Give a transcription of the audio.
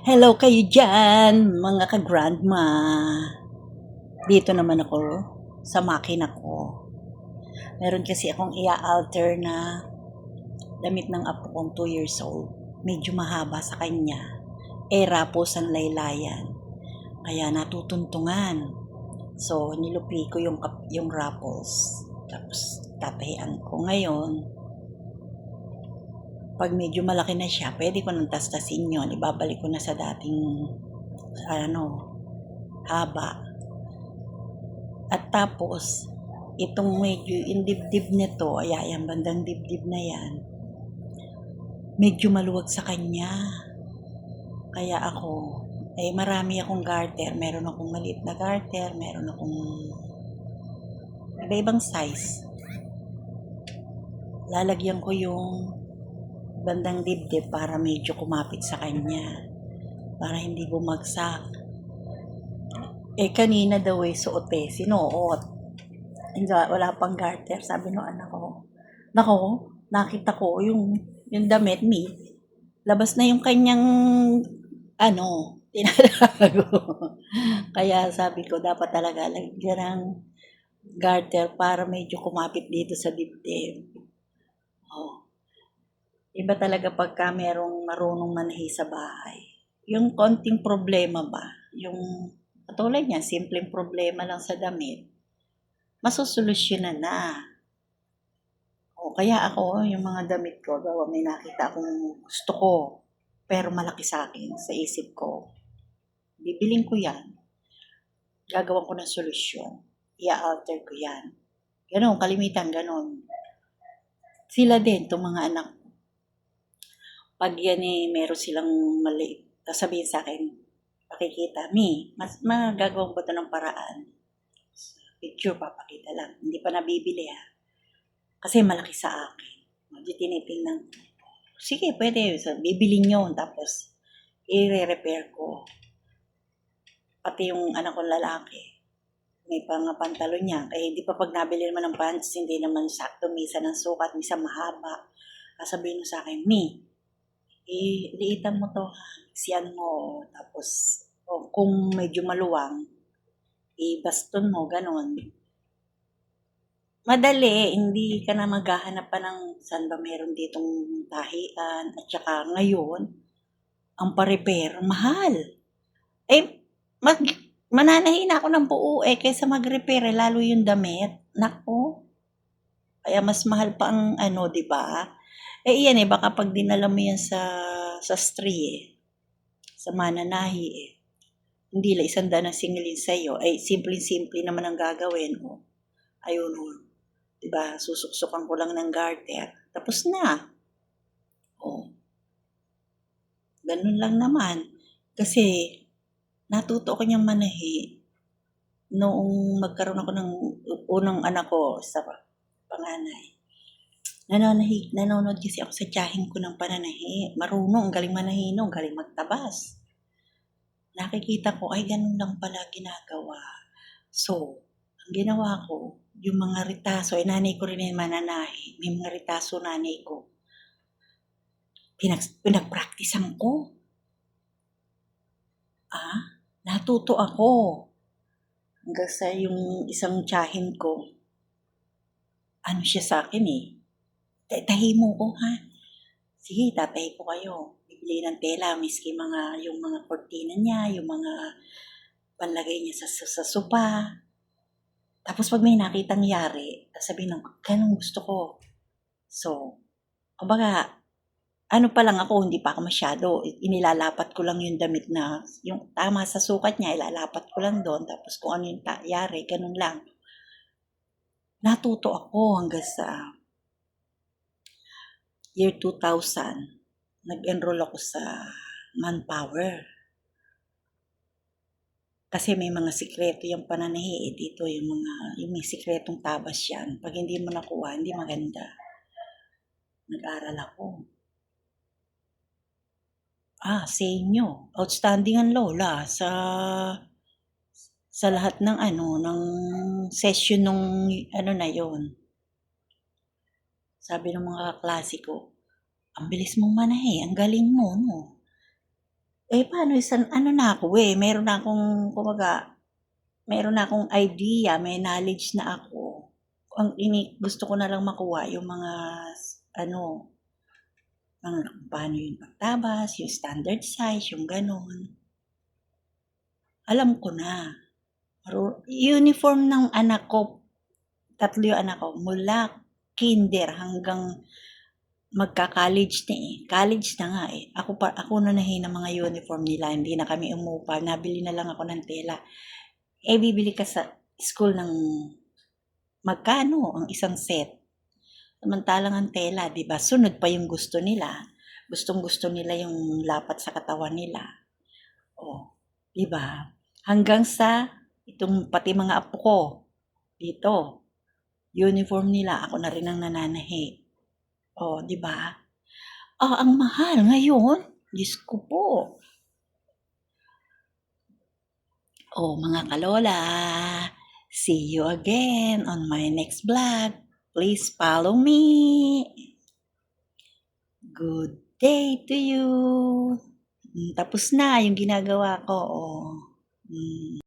Hello kayo dyan, mga ka-grandma. Dito naman ako sa makina ko. Meron kasi akong i-alter na damit ng apo kong 2 years old. Medyo mahaba sa kanya. Rapos ang laylayan. Kaya natutuntungan. So, nilupi ko yung rapples. Tapos, tatahian ko ngayon. Pag medyo malaki na siya, pwede ko nang tastasin yun. Ibabalik ko na sa dating, haba. At tapos, itong medyo yung dibdib nito, yung bandang dibdib na yan, medyo maluwag sa kanya. Kaya ako, marami akong garter. Meron akong maliit na garter, meron akong iba-ibang size. Lalagyan ko yung bandang dibdib para medyo kumapit sa kanya. Para hindi bumagsak. Kanina daw suot sinuot. Wala pang garter, sabi ng anak ko. Nako, nakita ko yung damit, labas na yung kanyang, tinatago. Kaya sabi ko, dapat talaga lagyan ng garter para medyo kumapit dito sa dibdib. Iba talaga pagka merong marunong manahi sa bahay. Yung konting problema ba, yung katulad niya, simpleng problema lang sa damit, masusolusyonan na. Kaya ako, yung mga damit ko, may nakita akong gusto ko, pero malaki sa akin, sa isip ko, bibiling ko yan, gagawan ko ng solusyon, i-alter ko yan. Ganon, kalimitan, ganon. Sila din, itong mga anak, pag yan meron silang maliit, sabihin sa akin, pakikita, mas magagawa ko ito ng paraan. Picture, papakita lang. Hindi pa nabibili kasi malaki sa akin. Medyo tinitingnan ko. Sige, pwede. So, bibili nyo. Tapos, i-repair ko. Pati yung anak kong lalaki, may pantalon niya. Di pa pag nabili naman ng pants, hindi naman sakto. Misa ng sukat, misa mahaba. Sabihin mo sa akin, liitan mo to, siyan mo, tapos kung medyo maluwang, baston mo, ganon. Madali, hindi ka na maghahanap pa ng saan ba meron ditong tahian, at saka ngayon, ang pa-repair, mahal. Mananahi na ako ng buo kaysa mag-repair, lalo yung damit. Nako, kaya mas mahal pa ang di ba? Iyan baka pag dinala mo yan sa stri sa mananahi hindi lang 100 ang singilin sa'yo, simple-simple naman ang gagawin mo. Ayun, diba, susuksukan ko lang ng garter, tapos na. Ganun lang naman. Kasi, natuto ko niyang manahi noong magkaroon ako ng unang anak ko sa panganay. Nanonood kasi ako sa tiyahin ko ng pananahi. Marunong, galing manahi no, galing magtabas. Nakikita ko, ganun lang pala ginagawa. So, ang ginawa ko, yung mga ritaso, nanay ko rin yung mananahi. May mga ritaso nanay ko. Pinagpraktisan ko. Natuto ako. Hanggang sa yung isang tiyahin ko, siya sa akin tahi mo ko sige, tatahi ko kayo. Bibili ng tela, miski yung mga kortina niya, yung mga panlagay niya sa sopa. Tapos pag may nakitang yari, sabihin ng, ganun gusto ko. So, kumbaga, pa lang ako, hindi pa ako masyado. Inilalapat ko lang yung damit na, yung tama sa sukat niya, ilalapat ko lang doon. Tapos kung ano yung yari, ganun lang. Natuto ako hanggang sa year 2000. Nag-enroll ako sa Manpower. Kasi may mga sikreto yung pananahi dito, yung may sikretong tabas yan. Pag hindi mo nakuha, hindi maganda. Nag-aral ako. Sa inyo. Outstanding ang lola sa lahat ng ng session nung na yon. Sabi ng mga klase ko, ang bilis mong manahi, ang galing mo, no? Paano isang ano na ako meron na akong kumbaga, meron na akong idea, may knowledge na ako. Gusto ko na lang makuha yung mga ano, mga kung paano yung pagtabas, yung standard size, yung gano'n. Alam ko na. Uniform ng anak ko, 3 yung anak ko, mula kinder hanggang magka-college na college na nga ako na ng mga uniform nila, hindi na kami umupa, nabili na lang ako ng tela. Bibili ka sa school ng magkano ang isang set? Samantalang ang tela, 'di ba? Sunod pa yung gusto nila. Gustong-gusto nila yung lapat sa katawan nila. Oh, 'di ba? Hanggang sa itong pati mga apo ko dito, uniform nila, ako na rin ang nananahi. Oh, 'di ba? Ang mahal ngayon. Diyos ko po. Oh, mga kalola, see you again on my next vlog. Please follow me. Good day to you. Tapos na yung ginagawa ko. Oh.